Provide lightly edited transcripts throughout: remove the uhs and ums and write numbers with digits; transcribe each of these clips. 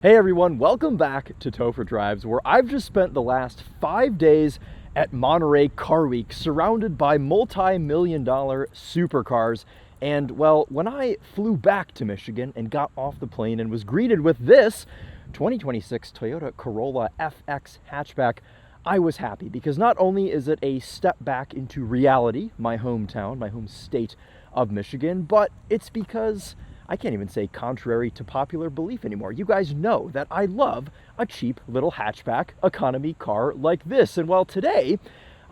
Hey everyone, welcome back to Topher Drives, where I've just spent the last 5 days at Monterey Car Week surrounded by multi-million-dollar supercars. And well, when I flew back to Michigan and got off the plane and was greeted with this 2026 Toyota Corolla FX hatchback, I was happy because not only is it a step back into reality, my hometown, my home state of Michigan, but it's because I can't even say contrary to popular belief anymore. You guys know that I love a cheap little hatchback economy car like this. And well, today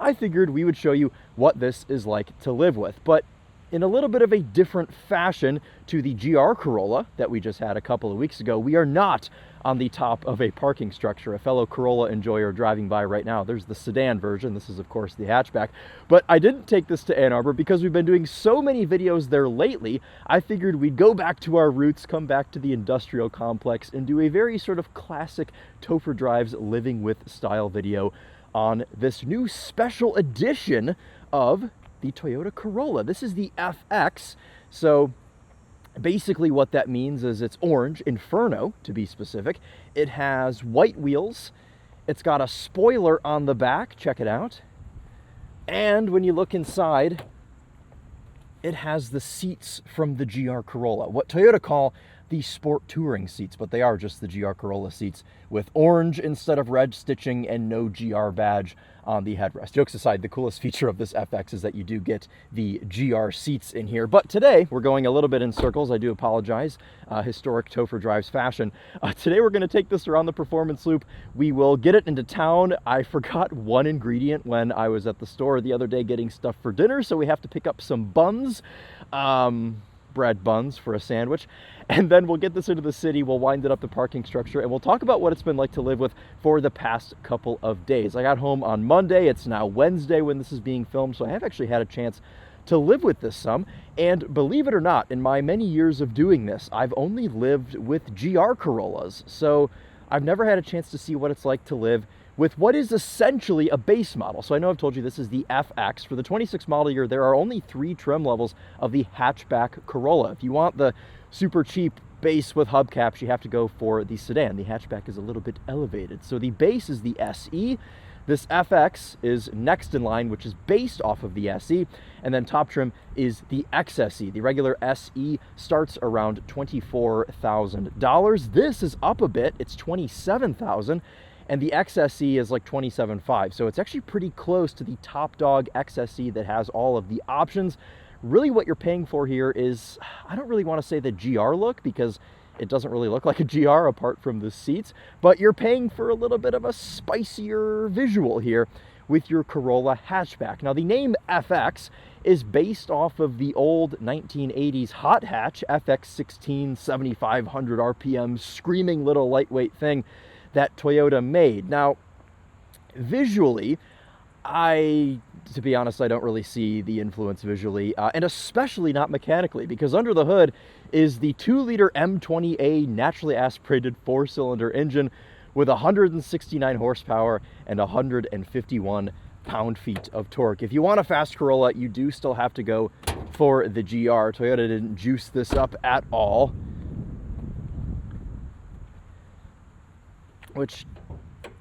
I figured we would show you what this is like to live with, but in a little bit of a different fashion to the GR Corolla that we just had a couple of weeks ago. We are not on the top of a parking structure. A fellow Corolla enjoyer driving by right now. There's the sedan version. This is, of course, the hatchback. But I didn't take this to Ann Arbor because we've been doing so many videos there lately. I figured we'd go back to our roots, come back to the industrial complex, and do a very sort of classic Topher Drives living with style video on this new special edition of the Toyota Corolla. This is the FX. So basically what that means is it's orange, Inferno to be specific. It has white wheels. It's got a spoiler on the back. Check it out. And when you look inside, it has the seats from the GR Corolla, what Toyota call the sport touring seats, but they are just the GR Corolla seats with orange instead of red stitching and no GR badge on the headrest. Jokes aside, the coolest feature of this FX is that you do get the GR seats in here. But today we're going a little bit in circles. I do apologize, historic Topher Drives fashion. Today we're going to take this around the performance loop. We will get it into town. I forgot one ingredient when I was at the store the other day getting stuff for dinner, so we have to pick up some buns. Bread buns for a sandwich, and then we'll get this into the city. We'll wind it up the parking structure, and we'll talk about what it's been like to live with for the past couple of days. I got home on Monday. It's now Wednesday when this is being filmed, so I have actually had a chance to live with this some. And believe it or not, in my many years of doing this, I've only lived with GR Corollas, so I've never had a chance to see what it's like to live with what is essentially a base model. So I know I've told you this is the FX. For the 26 model year, there are only 3 trim levels of the hatchback Corolla. If you want the super cheap base with hubcaps, you have to go for the sedan. The hatchback is a little bit elevated. So the base is the SE. This FX is next in line, which is based off of the SE, and then top trim is the XSE. The regular SE starts around $24,000. This is up a bit, it's $27,000, and the XSE is like $27,500. So it's actually pretty close to the top dog XSE that has all of the options. Really what you're paying for here is, I don't really want to say the GR look because it doesn't really look like a GR apart from the seats, but you're paying for a little bit of a spicier visual here with your Corolla hatchback. Now the name FX is based off of the old 1980s hot hatch FX16 7500 RPM screaming little lightweight thing that Toyota made. Now visually, to be honest, I don't really see the influence visually, and especially not mechanically, because under the hood is the 2-liter M20A naturally aspirated 4-cylinder engine with 169 horsepower and 151 pound-feet of torque. If you want a fast Corolla, you do still have to go for the GR. Toyota didn't juice this up at all, which,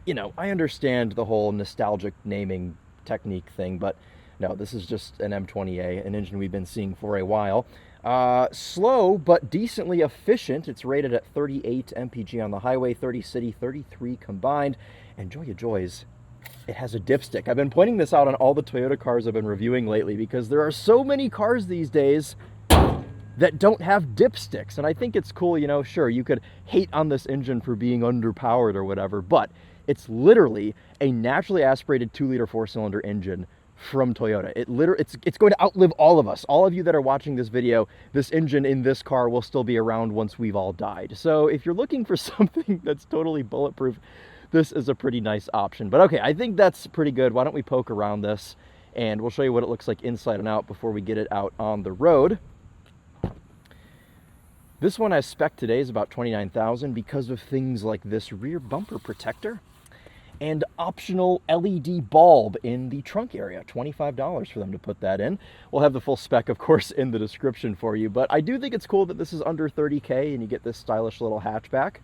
you know, I understand the whole nostalgic naming technique thing, but no, this is just an M20A, an engine we've been seeing for a while. Slow, but decently efficient. It's rated at 38 mpg on the highway, 30 city, 33 combined. And joy of joys, it has a dipstick. I've been pointing this out on all the Toyota cars I've been reviewing lately because there are so many cars these days that don't have dipsticks. And I think it's cool, you know, sure, you could hate on this engine for being underpowered or whatever, but it's literally a naturally aspirated 2-liter 4-cylinder engine from Toyota. It's going to outlive all of us. All of you that are watching this video, this engine in this car will still be around once we've all died. So if you're looking for something that's totally bulletproof, this is a pretty nice option. But okay, I think that's pretty good. Why don't we poke around this and we'll show you what it looks like inside and out before we get it out on the road. This one I spec today is about $29,000 because of things like this rear bumper protector and optional LED bulb in the trunk area. $25 for them to put that in. We'll have the full spec, of course, in the description for you, but I do think it's cool that this is under $30K and you get this stylish little hatchback.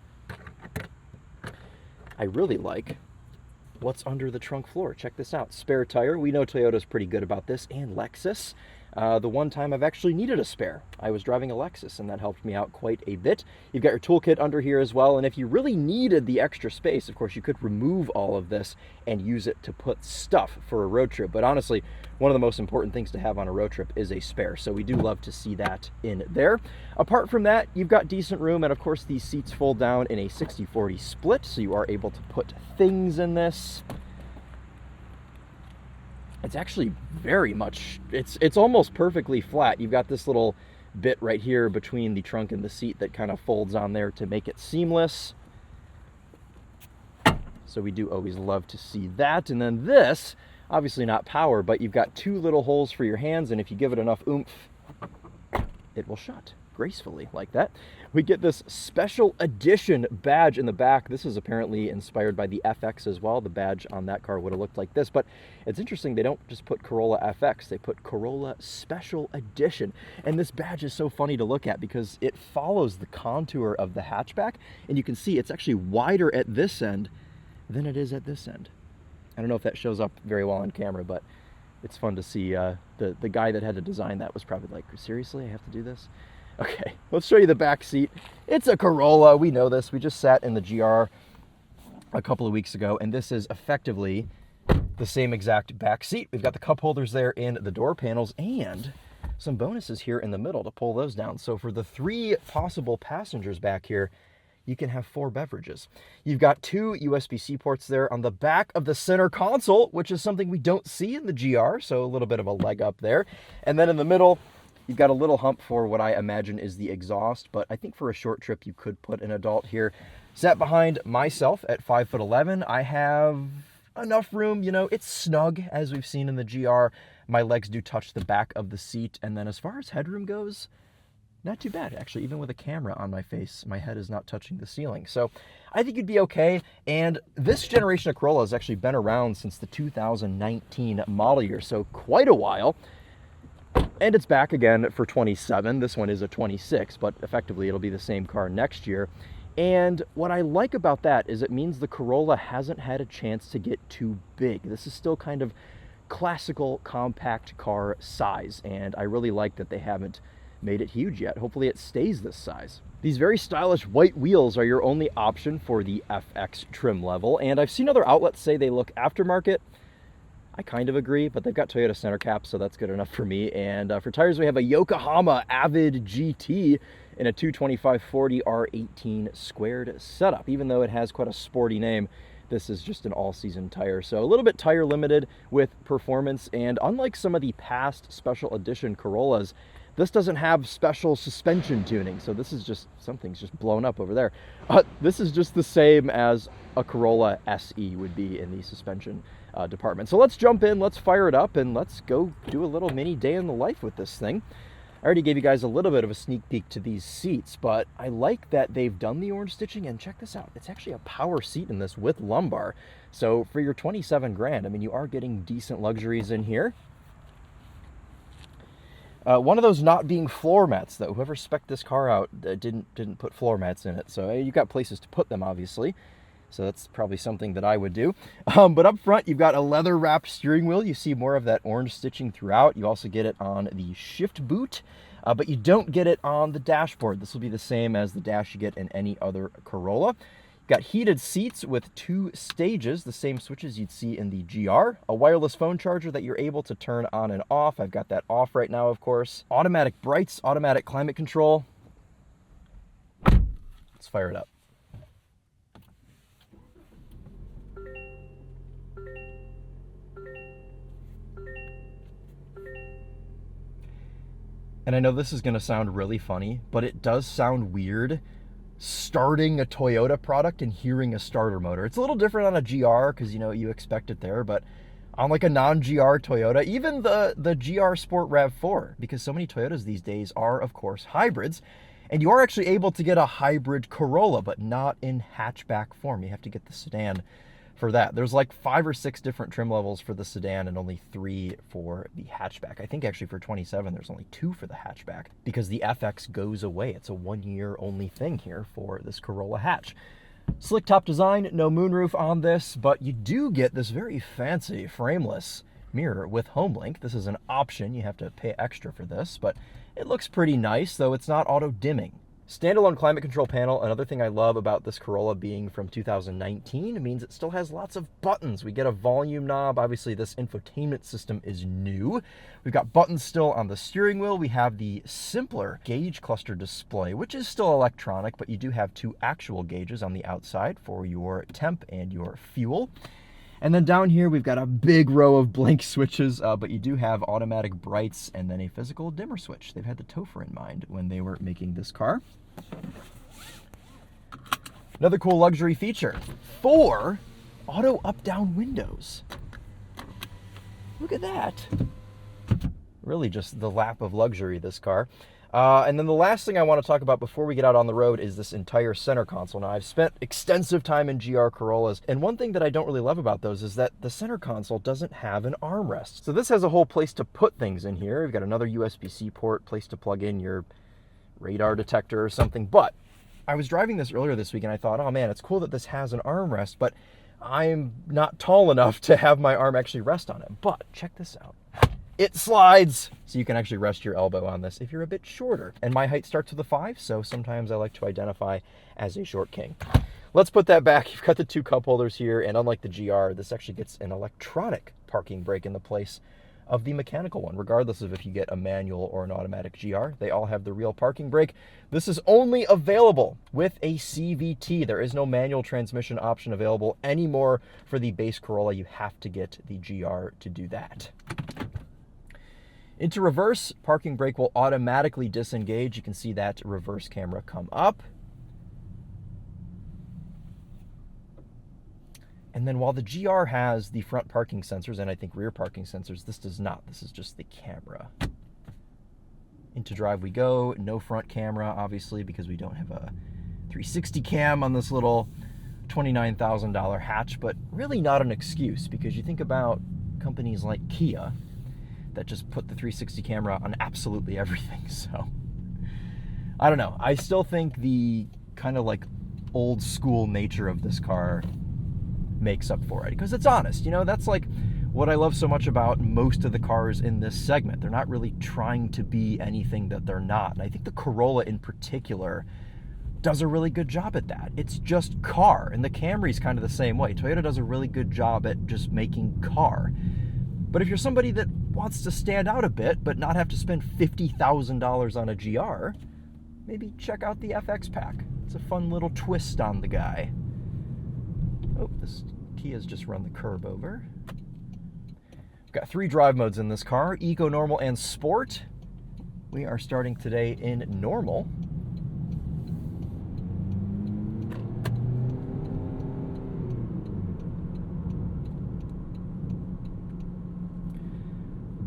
I really like what's under the trunk floor. Check this out. Spare tire. We know Toyota's pretty good about this, and Lexus. The one time I've actually needed a spare, I was driving a Lexus, and that helped me out quite a bit. You've got your toolkit under here as well, and if you really needed the extra space, of course, you could remove all of this and use it to put stuff for a road trip. But honestly, one of the most important things to have on a road trip is a spare, so we do love to see that in there. Apart from that, you've got decent room, and of course, these seats fold down in a 60-40 split, so you are able to put things in this. It's actually very much, it's almost perfectly flat. You've got this little bit right here between the trunk and the seat that kind of folds on there to make it seamless. So we do always love to see that. And then this, obviously not power, but you've got two little holes for your hands, and if you give it enough oomph, it will shut gracefully like that. We get this special edition badge in the back. This is apparently inspired by the FX as well. The badge on that car would have looked like this, but it's interesting. They don't just put Corolla FX, they put Corolla Special Edition. And this badge is so funny to look at because it follows the contour of the hatchback, and you can see it's actually wider at this end than it is at this end. I don't know if that shows up very well on camera, but it's fun to see. The guy that had to design that was probably like, seriously, I have to do this? Okay, let's show you the back seat. It's a Corolla, we know this. We just sat in the GR a couple of weeks ago, and this is effectively the same exact back seat. We've got the cup holders there in the door panels, and some bonuses here in the middle to pull those down. So for the 3 possible passengers back here, you can have 4 beverages. You've got 2 USB-C ports there on the back of the center console, which is something we don't see in the GR, so a little bit of a leg up there. And then in the middle, you've got a little hump for what I imagine is the exhaust, but I think for a short trip, you could put an adult here. Sat behind myself at 5'11". I have enough room, you know, it's snug as we've seen in the GR. My legs do touch the back of the seat. And then as far as headroom goes, not too bad. Actually, even with a camera on my face, my head is not touching the ceiling. So I think you'd be okay. And this generation of Corolla has actually been around since the 2019 model year, so quite a while. And it's back again for 27. This one is a 26, but effectively it'll be the same car next year. And what I like about that is it means the Corolla hasn't had a chance to get too big. This is still kind of classical compact car size, and I really like that they haven't made it huge yet. Hopefully it stays this size. These very stylish white wheels are your only option for the FX trim level, and I've seen other outlets say they look aftermarket. I kind of agree, but they've got Toyota center caps, so that's good enough for me. And for tires, we have a Yokohama Avid GT in a 225/40 R18 squared setup. Even though it has quite a sporty name, this is just an all-season tire. So a little bit tire limited with performance, and unlike some of the past special edition Corollas, this doesn't have special suspension tuning. So this is just, something's just blown up over there. This is just the same as a Corolla SE would be in the suspension department. So let's jump in, let's fire it up, and let's go do a little mini day in the life with this thing. I already gave you guys a little bit of a sneak peek to these seats, but I like that they've done the orange stitching, and check this out. It's actually a power seat in this with lumbar. So for your 27 grand, I mean, you are getting decent luxuries in here. One of those not being floor mats, though. Whoever spec'd this car out didn't put floor mats in it. So you've got places to put them, obviously. So that's probably something that I would do. But up front, you've got a leather-wrapped steering wheel. You see more of that orange stitching throughout. You also get it on the shift boot, but you don't get it on the dashboard. This will be the same as the dash you get in any other Corolla. You've got heated seats with 2 stages, the same switches you'd see in the GR. A wireless phone charger that you're able to turn on and off. I've got that off right now, of course. Automatic brights, automatic climate control. Let's fire it up. And I know this is going to sound really funny, but it does sound weird starting a Toyota product and hearing a starter motor. It's a little different on a GR because, you know, you expect it there, but on like a non-GR Toyota, even the GR Sport RAV4, because so many Toyotas these days are, of course, hybrids, and you are actually able to get a hybrid Corolla, but not in hatchback form. You have to get the sedan for that. There's like 5 or 6 different trim levels for the sedan and only 3 for the hatchback. I think actually for 27, there's only 2 for the hatchback because the FX goes away. It's a 1-year only thing here for this Corolla hatch. Slick top design, no moonroof on this, but you do get this very fancy frameless mirror with Homelink. This is an option. You have to pay extra for this, but it looks pretty nice, though it's not auto dimming. Standalone climate control panel. Another thing I love about this Corolla being from 2019 means it still has lots of buttons. We get a volume knob. Obviously, this infotainment system is new. We've got buttons still on the steering wheel. We have the simpler gauge cluster display, which is still electronic, but you do have 2 actual gauges on the outside for your temp and your fuel. And then down here, we've got a big row of blink switches, but you do have automatic brights and then a physical dimmer switch. They've had the Topher in mind when they were making this car. Another cool luxury feature, 4 auto up-down windows. Look at that. Really just the lap of luxury, this car. And then the last thing I want to talk about before we get out on the road is this entire center console. Now, I've spent extensive time in GR Corollas, and one thing that I don't really love about those is that the center console doesn't have an armrest. So this has a whole place to put things in here. We've got another USB-C port, place to plug in your radar detector or something. But I was driving this earlier this week, and I thought, oh man, it's cool that this has an armrest, but I'm not tall enough to have my arm actually rest on it. But check this out. It slides, so you can actually rest your elbow on this if you're a bit shorter. And my height starts with a 5, so sometimes I like to identify as a short king. Let's put that back. You've got the 2 cup holders here, and unlike the GR, this actually gets an electronic parking brake in the place of the mechanical one, regardless of if you get a manual or an automatic GR. They all have the real parking brake. This is only available with a CVT. There is no manual transmission option available anymore for the base Corolla. You have to get the GR to do that. Into reverse, parking brake will automatically disengage. You can see that reverse camera come up. And then while the GR has the front parking sensors and I think rear parking sensors, this does not. This is just the camera. Into drive we go. No front camera, obviously, because we don't have a 360 cam on this little $29,000 hatch, but really not an excuse, because you think about companies like Kia that just put the 360 camera on absolutely everything. So I don't know. I still think the kind of like old school nature of this car makes up for it, because it's honest. You know, that's like what I love so much about most of the cars in this segment. They're not really trying to be anything that they're not. And I think the Corolla in particular does a really good job at that. It's just car. And the Camry's kind of the same way. Toyota does a really good job at just making car. But if you're somebody that wants to stand out a bit but not have to spend $50,000 on a GR, maybe check out the FX pack. It's a fun little twist on the guy. Oh, this Kia's just run the curb over. We've got 3 drive modes in this car, Eco, Normal, and Sport. We are starting today in Normal.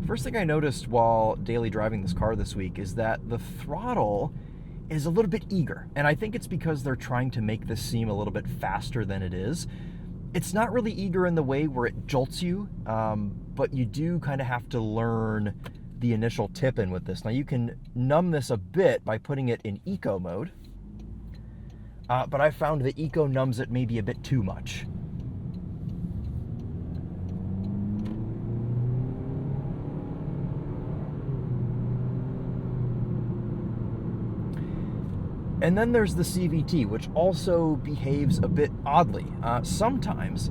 First thing I noticed while daily driving this car this week is that the throttle is a little bit eager. And I think it's because they're trying to make this seem a little bit faster than it is. It's not really eager in the way where it jolts you, but you do kind of have to learn the initial tip in with this. Now you can numb this a bit by putting it in Eco mode, but I found that Eco numbs it maybe a bit too much. And then there's the CVT, which also behaves a bit oddly. Sometimes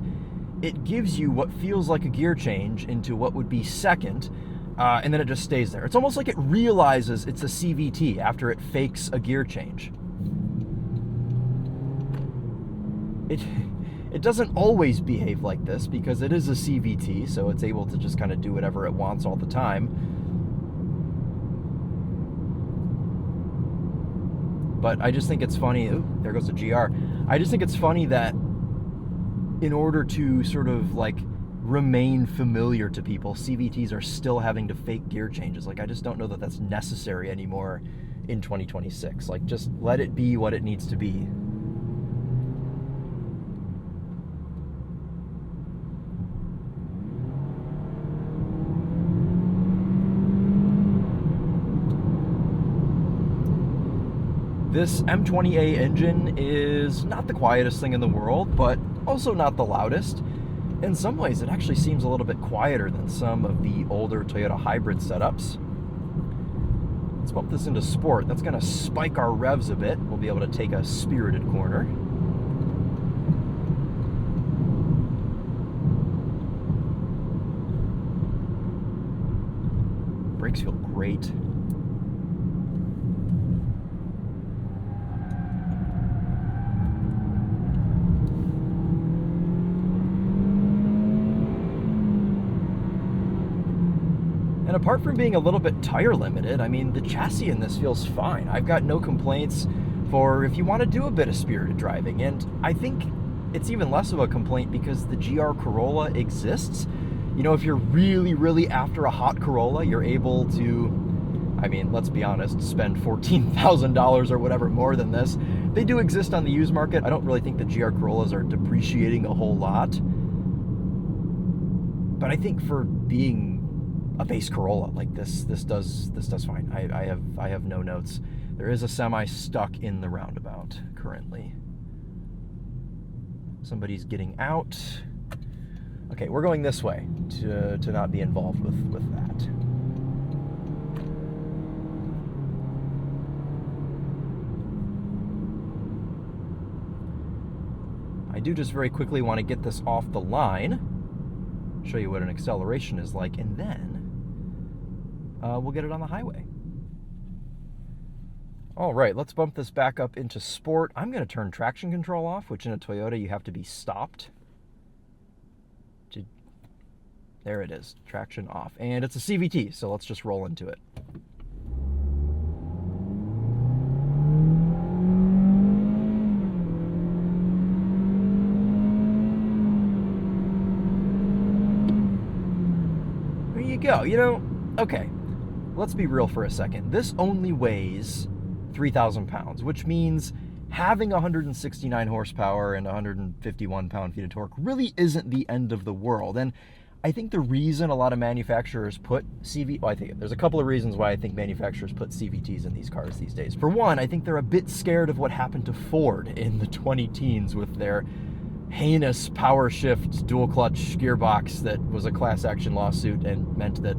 it gives you what feels like a gear change into what would be second, and then it just stays there. It's almost like it realizes it's a CVT after it fakes a gear change. It doesn't always behave like this because it is a CVT, so it's able to just kind of do whatever it wants all the time. But I just think it's funny. Ooh, there goes the GR. I just think it's funny that in order to sort of like remain familiar to people, CVTs are still having to fake gear changes. Like, I just don't know that that's necessary anymore in 2026. Like, just let it be what it needs to be. This M20A engine is not the quietest thing in the world, but also not the loudest. In some ways, it actually seems a little bit quieter than some of the older Toyota hybrid setups. Let's bump this into sport. That's going to spike our revs a bit. We'll be able to take a spirited corner. Brakes feel great. And apart from being a little bit tire limited, I mean, the chassis in this feels fine. I've got no complaints for if you want to do a bit of spirited driving. And I think it's even less of a complaint because the GR Corolla exists. You know, if you're really, really after a hot Corolla, you're able to, I mean, let's be honest, spend $14,000 or whatever more than this. They do exist on the used market. I don't really think the GR Corollas are depreciating a whole lot. But I think for being a base Corolla like this does fine. I have no notes. There is a semi stuck in the roundabout currently. Somebody's getting out. Okay, we're going this way to not be involved with that. I do just very quickly want to get this off the line, show you what an acceleration is like, and then we'll get it on the highway. All right, let's bump this back up into sport. I'm going to turn traction control off, which in a Toyota you have to be stopped. There it is, traction off. And it's a CVT, so let's just roll into it. There you go. You know, okay, let's be real for a second. This only weighs 3,000 pounds, which means having 169 horsepower and 151 pound-feet of torque really isn't the end of the world. And I think the reason a lot of manufacturers put I think there's a couple of reasons why I think manufacturers put CVTs in these cars these days. For one, I think they're a bit scared of what happened to Ford in the 2010s with their heinous power shift dual clutch gearbox that was a class action lawsuit and meant that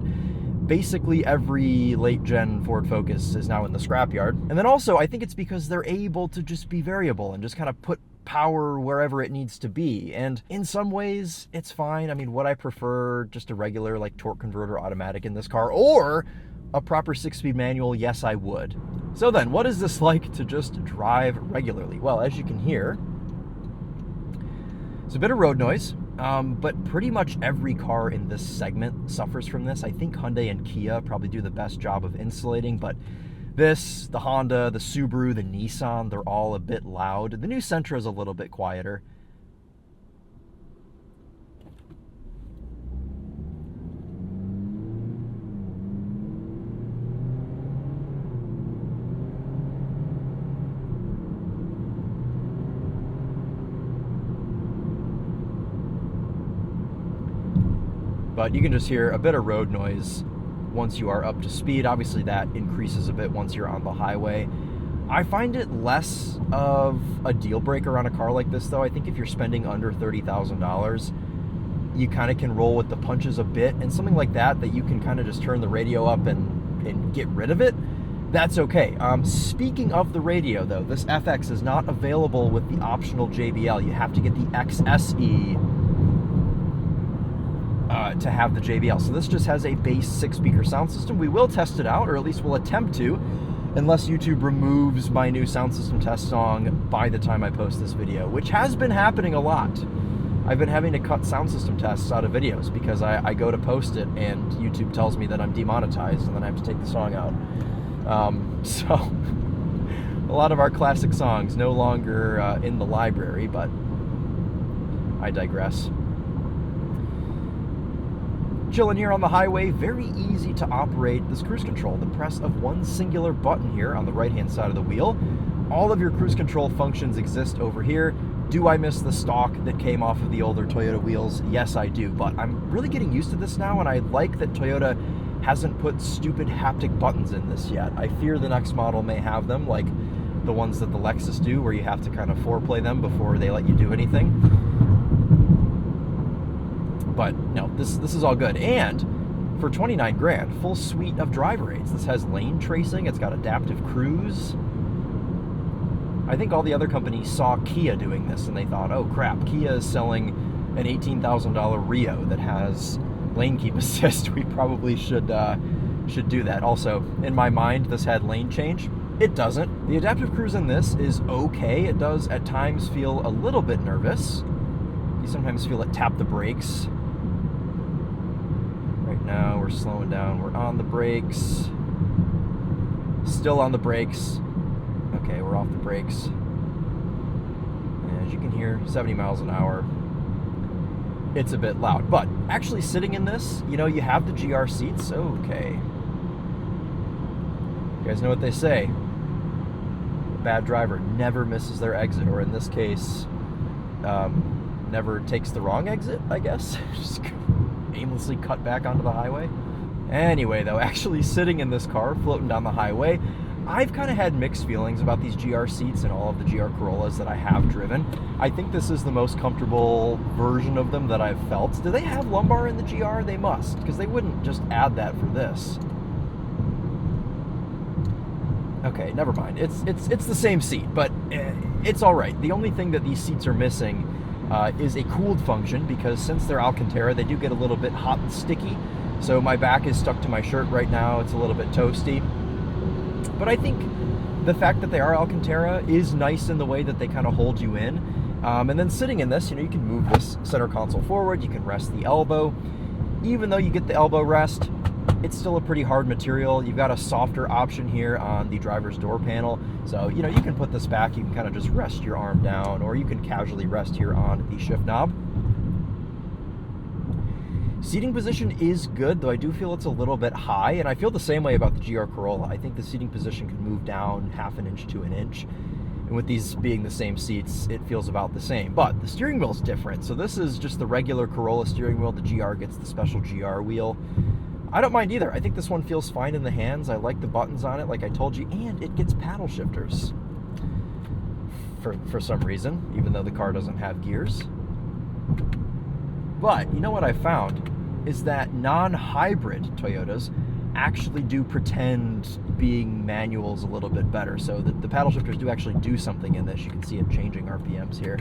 basically every late gen Ford Focus is now in the scrapyard. And then also I think it's because they're able to just be variable and just kind of put power wherever it needs to be. And in some ways it's fine. I mean, would I prefer just a regular like torque converter automatic in this car or a proper 6-speed manual? Yes, I would. So then what is this like to just drive regularly? Well, as you can hear, it's a bit of road noise, but pretty much every car in this segment suffers from this. I think Hyundai and Kia probably do the best job of insulating, but this, the Honda, the Subaru, the Nissan, they're all a bit loud. The new Sentra is a little bit quieter. But you can just hear a bit of road noise once you are up to speed. Obviously that increases a bit once you're on the highway. I find it less of a deal breaker on a car like this though. I think if you're spending under $30,000, you kind of can roll with the punches a bit, and something like that you can kind of just turn the radio up and get rid of it, that's okay. Speaking of the radio though, this FX is not available with the optional JBL. You have to get the XSE to have the JBL. So this just has a base 6-speaker sound system. We will test it out, or at least we'll attempt to, unless YouTube removes my new sound system test song by the time I post this video, which has been happening a lot. I've been having to cut sound system tests out of videos because I go to post it and YouTube tells me that I'm demonetized and then I have to take the song out. So a lot of our classic songs no longer in the library, but I digress. Chilling here on the highway, very easy to operate this cruise control. The press of one singular button here on the right-hand side of the wheel. All of your cruise control functions exist over here. Do I miss the stock that came off of the older Toyota wheels? Yes, I do, but I'm really getting used to this now, and I like that Toyota hasn't put stupid haptic buttons in this yet. I fear the next model may have them, like the ones that the Lexus do, where you have to kind of foreplay them before they let you do anything. But no, this is all good. And for 29 grand, full suite of driver aids. This has lane tracing, it's got adaptive cruise. I think all the other companies saw Kia doing this and they thought, oh crap, Kia is selling an $18,000 Rio that has lane keep assist. We probably should do that. Also, in my mind, this had lane change. It doesn't. The adaptive cruise in this is okay. It does at times feel a little bit nervous. You sometimes feel it tap the brakes. Right now we're slowing down. We're on the brakes. Still on the brakes. Okay, we're off the brakes. And as you can hear, 70 miles an hour. It's a bit loud. But actually sitting in this, you know, you have the GR seats. Okay. You guys know what they say. A bad driver never misses their exit, or in this case, never takes the wrong exit, I guess. Just aimlessly cut back onto the highway. Anyway, though, actually sitting in this car, floating down the highway, I've kind of had mixed feelings about these GR seats and all of the GR Corollas that I have driven. I think this is the most comfortable version of them that I've felt. Do they have lumbar in the GR? They must, because they wouldn't just add that for this. Okay, never mind. It's the same seat, but it's all right. The only thing that these seats are missing is a cooled function, because since they're Alcantara, they do get a little bit hot and sticky. So my back is stuck to my shirt right now. It's a little bit toasty. But I think the fact that they are Alcantara is nice in the way that they kind of hold you in. And then sitting in this, you know, you can move this center console forward. You can rest the elbow. Even though you get the elbow rest, it's still a pretty hard material. You've got a softer option here on the driver's door panel. So, you know, you can put this back. You can kind of just rest your arm down, or you can casually rest here on the shift knob. Seating position is good, though I do feel it's a little bit high, and I feel the same way about the GR Corolla. I think the seating position can move down half an inch to an inch, and with these being the same seats, it feels about the same. But the steering wheel is different, so this is just the regular Corolla steering wheel. The GR gets the special GR wheel. I don't mind either. I think this one feels fine in the hands. I like the buttons on it, like I told you, and it gets paddle shifters for some reason, even though the car doesn't have gears. But you know what I found is that non-hybrid Toyotas actually do pretend being manuals a little bit better. So the paddle shifters do actually do something in this. You can see it changing RPMs here.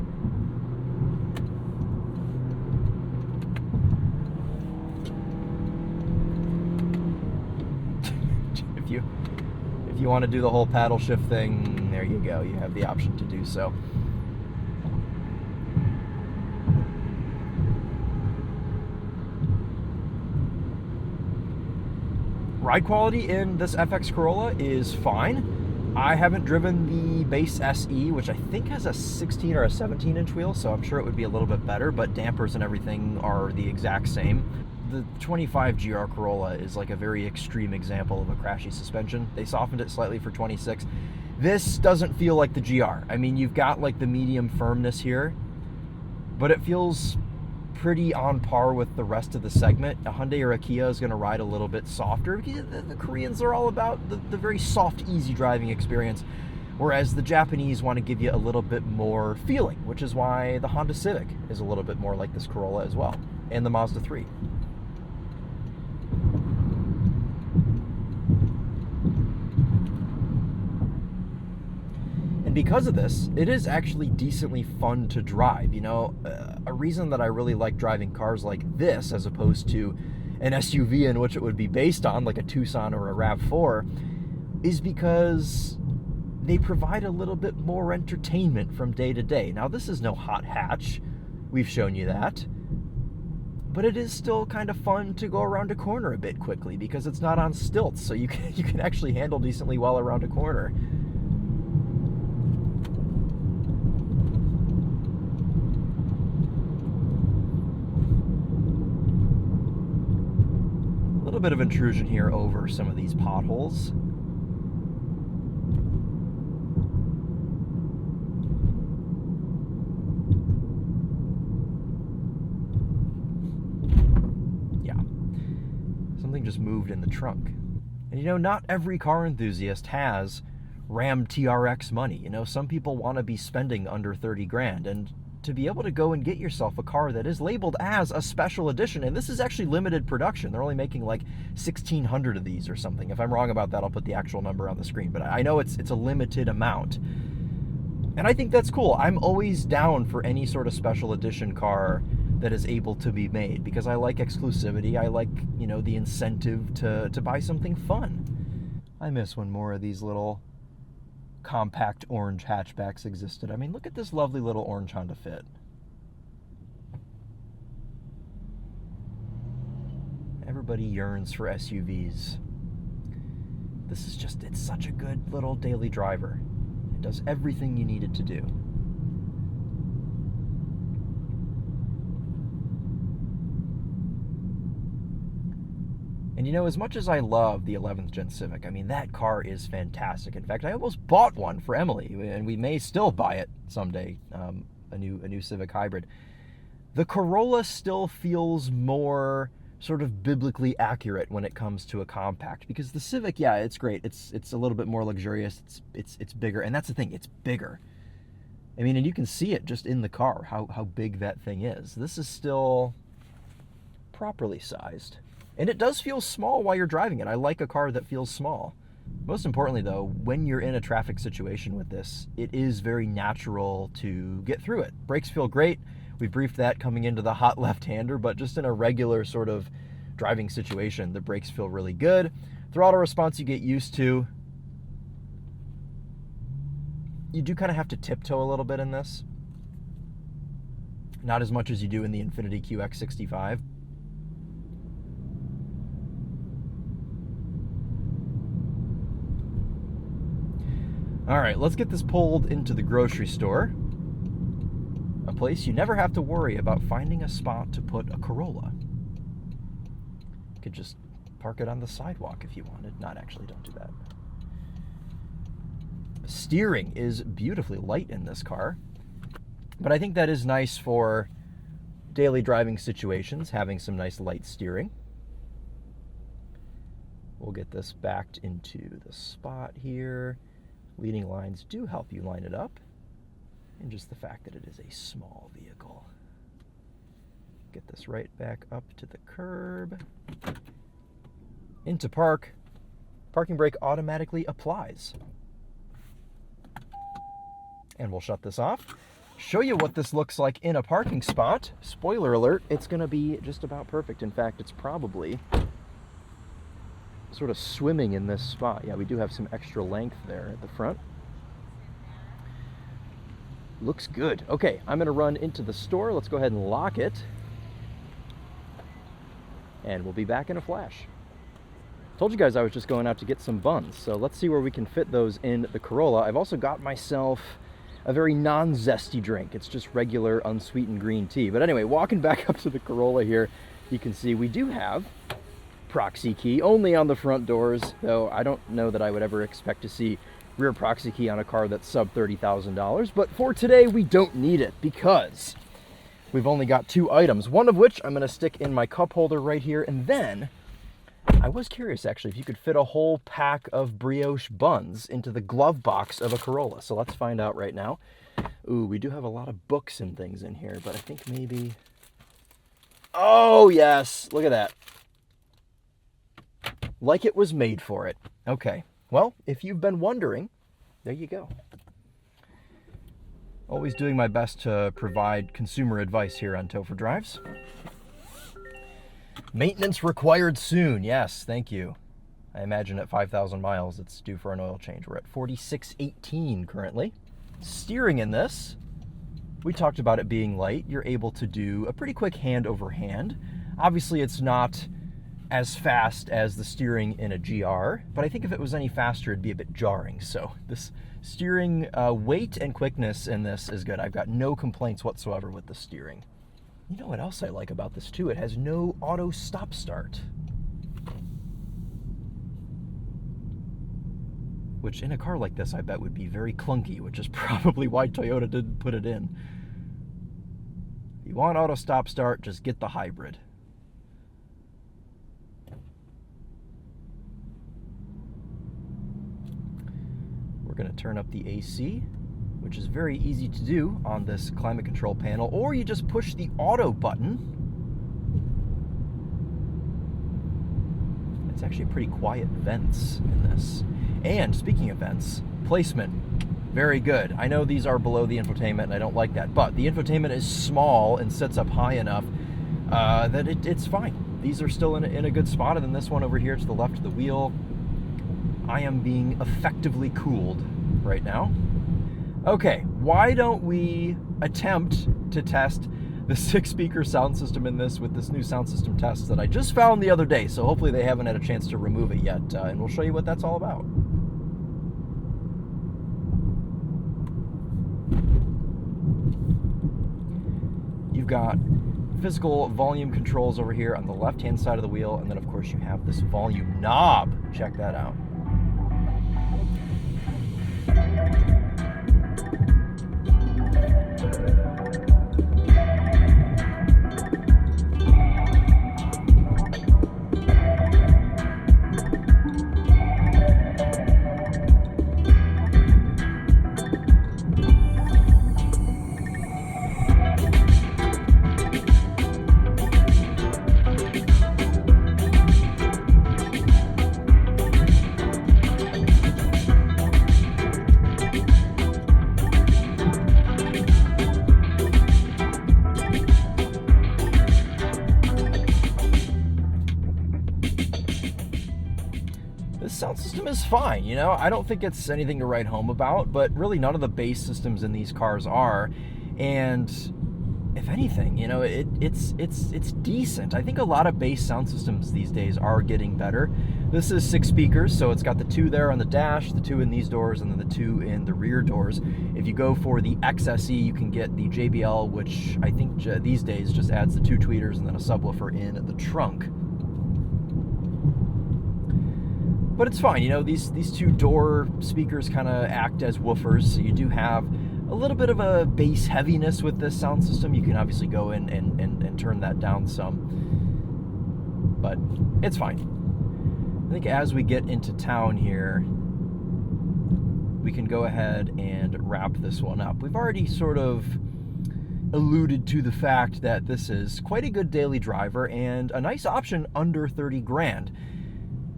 If you want to do the whole paddle shift thing, there you go. You have the option to do so. Ride quality in this FX Corolla is fine. I haven't driven the base SE, which I think has a 16 or a 17-inch wheel, so I'm sure it would be a little bit better, but dampers and everything are the exact same. The 25 GR Corolla is like a very extreme example of a crashy suspension. They softened it slightly for 26. This doesn't feel like the GR. I mean, you've got like the medium firmness here, but it feels pretty on par with the rest of the segment. A Hyundai or a Kia is going to ride a little bit softer. The Koreans are all about the very soft, easy driving experience, whereas the Japanese want to give you a little bit more feeling, which is why the Honda Civic is a little bit more like this Corolla as well, and the Mazda 3. Because of this, it is actually decently fun to drive. You know, a reason that I really like driving cars like this as opposed to an SUV in which it would be based on, like a Tucson or a RAV4, is because they provide a little bit more entertainment from day to day. Now, this is no hot hatch. We've shown you that. But it is still kind of fun to go around a corner a bit quickly because it's not on stilts, so you can actually handle decently well around a corner. A bit of intrusion here over some of these potholes. Yeah, something just moved in the trunk. And you know, not every car enthusiast has Ram TRX money. You know, some people want to be spending under 30 grand, and to be able to go and get yourself a car that is labeled as a special edition, and this is actually limited production. They're only making like 1,600 of these or something. If I'm wrong about that, I'll put the actual number on the screen, but I know it's a limited amount. And I think that's cool. I'm always down for any sort of special edition car that is able to be made, because I like exclusivity. I like, you know, the incentive to buy something fun. I miss when more of these little compact orange hatchbacks existed. I mean, look at this lovely little orange Honda Fit. Everybody yearns for SUVs. This is just, it's such a good little daily driver. It does everything you need it to do. And you know, as much as I love the 11th Gen Civic, I mean, that car is fantastic. In fact, I almost bought one for Emily, and we may still buy it someday, a new Civic Hybrid. The Corolla still feels more sort of biblically accurate when it comes to a compact, because the Civic, yeah, it's great. It's a little bit more luxurious. It's bigger, and that's the thing. It's bigger. I mean, and you can see it just in the car how big that thing is. This is still properly sized. And it does feel small while you're driving it. I like a car that feels small. Most importantly, though, when you're in a traffic situation with this, it is very natural to get through it. Brakes feel great. We briefed that coming into the hot left-hander, but just in a regular sort of driving situation, the brakes feel really good. Throttle response you get used to. You do kind of have to tiptoe a little bit in this. Not as much as you do in the Infiniti QX65. All right, let's get this pulled into the grocery store. A place you never have to worry about finding a spot to put a Corolla. You could just park it on the sidewalk if you wanted. Not actually, don't do that. Steering is beautifully light in this car, but I think that is nice for daily driving situations, having some nice light steering. We'll get this backed into the spot here. Leading lines do help you line it up, and just the fact that it is a small vehicle. Get this right back up to the curb. Into park. Parking brake automatically applies. And we'll shut this off. Show you what this looks like in a parking spot. Spoiler alert, it's going to be just about perfect. In fact, it's probably sort of swimming in this spot. Yeah, we do have some extra length there at the front. Looks good. Okay, I'm gonna run into the store. Let's go ahead and lock it. And we'll be back in a flash. Told you guys I was just going out to get some buns, so let's see where we can fit those in the Corolla. I've also got myself a very non-zesty drink. It's just regular unsweetened green tea. But anyway, walking back up to the Corolla here, you can see we do have proxy key only on the front doors, though I don't know that I would ever expect to see rear proxy key on a car that's sub $30,000, but for today we don't need it because we've only got two items, one of which I'm going to stick in my cup holder right here, and then I was curious actually if you could fit a whole pack of brioche buns into the glove box of a Corolla, so let's find out right now. Ooh, we do have a lot of books and things in here, but I think maybe, oh yes, look at that. Like it was made for it. Okay, well, if you've been wondering, there you go. Always doing my best to provide consumer advice here on Topher Drives. Maintenance required soon. Yes, thank you. I imagine at 5,000 miles, it's due for an oil change. We're at 4618 currently. Steering in this, we talked about it being light. You're able to do a pretty quick hand over hand. Obviously, it's not as fast as the steering in a GR, but I think if it was any faster, it'd be a bit jarring. So this steering weight and quickness in this is good. I've got no complaints whatsoever with the steering. You know what else I like about this too? It has no auto stop start, which in a car like this I bet would be very clunky, which is probably why Toyota didn't put it in. If you want auto stop start, just get the hybrid. going to turn up the AC, which is very easy to do on this climate control panel, or you just push the auto button. It's actually pretty quiet vents in this. And speaking of vents, placement, very good. I know these are below the infotainment and I don't like that, but the infotainment is small and sits up high enough that it's fine. These are still in a good spot, and then this one over here to the left of the wheel, I am being effectively cooled right now. Okay, why don't we attempt to test the 6-speaker sound system in this with this new sound system test that I just found the other day, so hopefully they haven't had a chance to remove it yet, and we'll show you what that's all about. You've got physical volume controls over here on the left-hand side of the wheel, and then of course you have this volume knob. Check that out. Sound system is fine, you know. I don't think it's anything to write home about, but really none of the bass systems in these cars are. And if anything, you know, it's decent. I think a lot of bass sound systems these days are getting better. This is 6 speakers, so it's got the 2 there on the dash, the 2 in these doors, and then the 2 in the rear doors. If you go for the XSE, you can get the JBL, which I think these days just adds the 2 tweeters and then a subwoofer in the trunk. But it's fine, you know, these 2 door speakers kind of act as woofers, so you do have a little bit of a bass heaviness with this sound system. You can obviously go in and turn that down some, but it's fine. I think as we get into town here, we can go ahead and wrap this one up. We've already sort of alluded to the fact that this is quite a good daily driver and a nice option under 30 grand.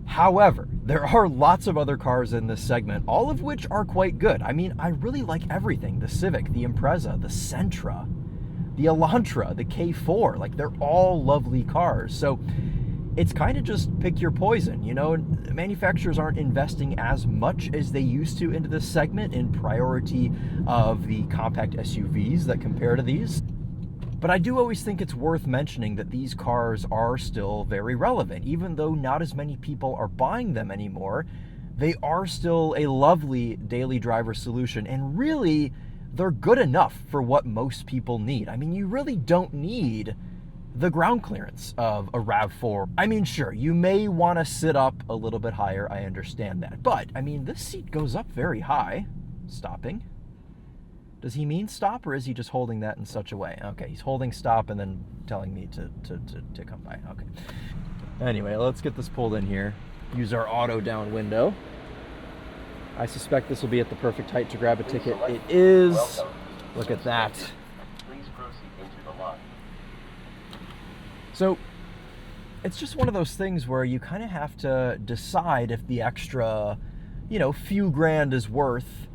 However, there are lots of other cars in this segment, all of which are quite good. I mean, I really like everything. The Civic, the Impreza, the Sentra, the Elantra, the K4, like they're all lovely cars. So it's kind of just pick your poison, you know. Manufacturers aren't investing as much as they used to into this segment in priority of the compact SUVs that compare to these. But I do always think it's worth mentioning that these cars are still very relevant. Even though not as many people are buying them anymore, they are still a lovely daily driver solution. And really, they're good enough for what most people need. I mean, you really don't need the ground clearance of a RAV4. I mean, sure, you may want to sit up a little bit higher. I understand that. But, I mean, this seat goes up very high. Stopping. Does he mean stop, or is he just holding that in such a way? Okay, he's holding stop and then telling me to come by. Okay. Anyway, let's get this pulled in here. Use our auto down window. I suspect this will be at the perfect height to grab a ticket. It is. Look at that. Please proceed into the lot. So, it's just one of those things where you kind of have to decide if the extra, you know, few grand is worth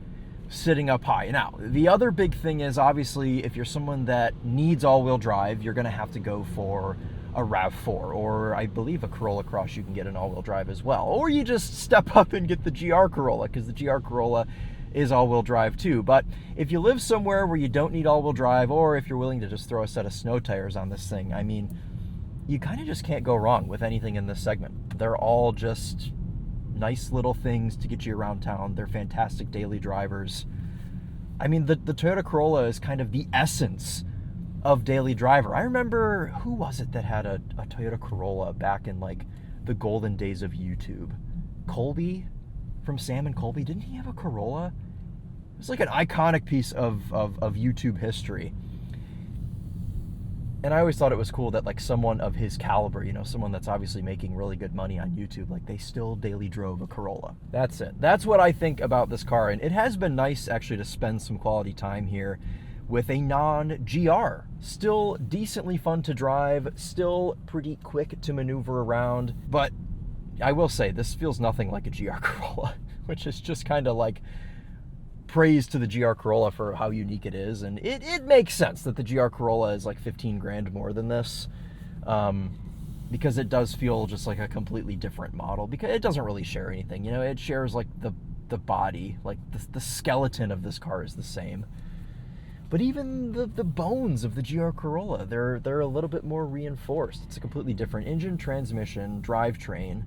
sitting up high. Now, the other big thing is, obviously, if you're someone that needs all-wheel drive, you're going to have to go for a RAV4, or I believe a Corolla Cross you can get an all-wheel drive as well. Or you just step up and get the GR Corolla, because the GR Corolla is all-wheel drive too. But if you live somewhere where you don't need all-wheel drive, or if you're willing to just throw a set of snow tires on this thing, I mean, you kind of just can't go wrong with anything in this segment. They're all just nice little things to get you around town. They're fantastic daily drivers. I mean, the Toyota Corolla is kind of the essence of daily driver. I remember, who was it that had a Toyota Corolla back in like the golden days of YouTube? Colby from Sam and Colby. Didn't he have a Corolla? It was like an iconic piece of YouTube history. And I always thought it was cool that like someone of his caliber, you know, someone that's obviously making really good money on YouTube, like they still daily drove a Corolla. That's it. That's what I think about this car. And it has been nice actually to spend some quality time here with a non-GR. Still decently fun to drive, still pretty quick to maneuver around. But I will say, this feels nothing like a GR Corolla, which is just kind of like praise to the GR Corolla for how unique it is. And it makes sense that the GR Corolla is like 15 grand more than this, because it does feel just like a completely different model, because it doesn't really share anything. You know, it shares like the body, like the skeleton of this car is the same. But even the bones of the GR Corolla, they're a little bit more reinforced. It's a completely different engine, transmission, drivetrain,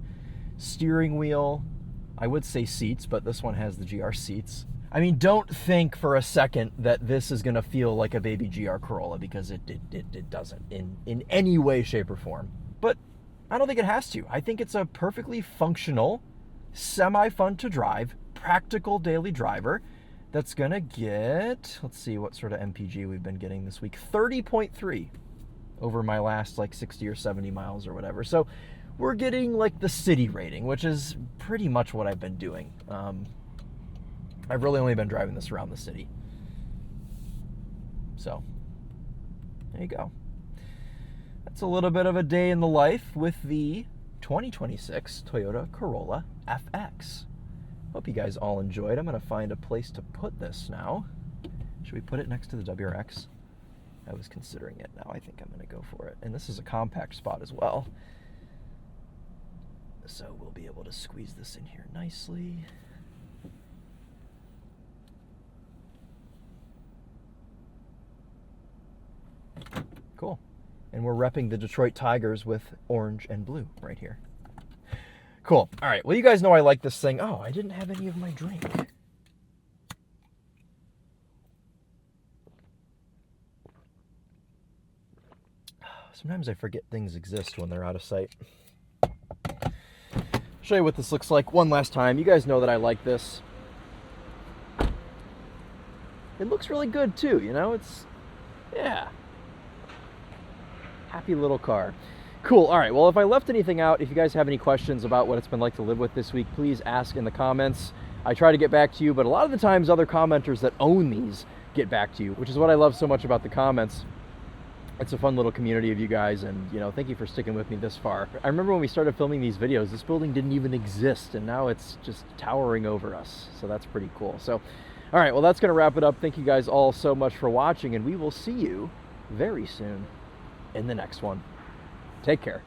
steering wheel. I would say seats, but this one has the GR seats. I mean, don't think for a second that this is going to feel like a baby GR Corolla, because it doesn't in any way, shape, or form. But I don't think it has to. I think it's a perfectly functional, semi-fun to drive, practical daily driver that's going to get, let's see what sort of MPG we've been getting this week, 30.3 over my last like 60 or 70 miles or whatever. So we're getting like the city rating, which is pretty much what I've been doing. I've really only been driving this around the city. So, there you go. That's a little bit of a day in the life with the 2026 Toyota Corolla FX. Hope you guys all enjoyed. I'm going to find a place to put this now. Should we put it next to the WRX? I was considering it. Now I think I'm going to go for it. And this is a compact spot as well. So we'll be able to squeeze this in here nicely. Cool. And we're repping the Detroit Tigers with orange and blue right here. Cool. All right. Well, you guys know I like this thing. Oh, I didn't have any of my drink. Sometimes I forget things exist when they're out of sight. Show you what this looks like one last time. You guys know that I like this. It looks really good too, you know? It's, yeah. Happy little car. Cool. All right. Well, if I left anything out, if you guys have any questions about what it's been like to live with this week, please ask in the comments. I try to get back to you, but a lot of the times other commenters that own these get back to you, which is what I love so much about the comments. It's a fun little community of you guys, and you know, thank you for sticking with me this far. I remember when we started filming these videos, this building didn't even exist, and now it's just towering over us. So that's pretty cool. So, all right. Well, that's going to wrap it up. Thank you guys all so much for watching, and we will see you very soon in the next one. Take care.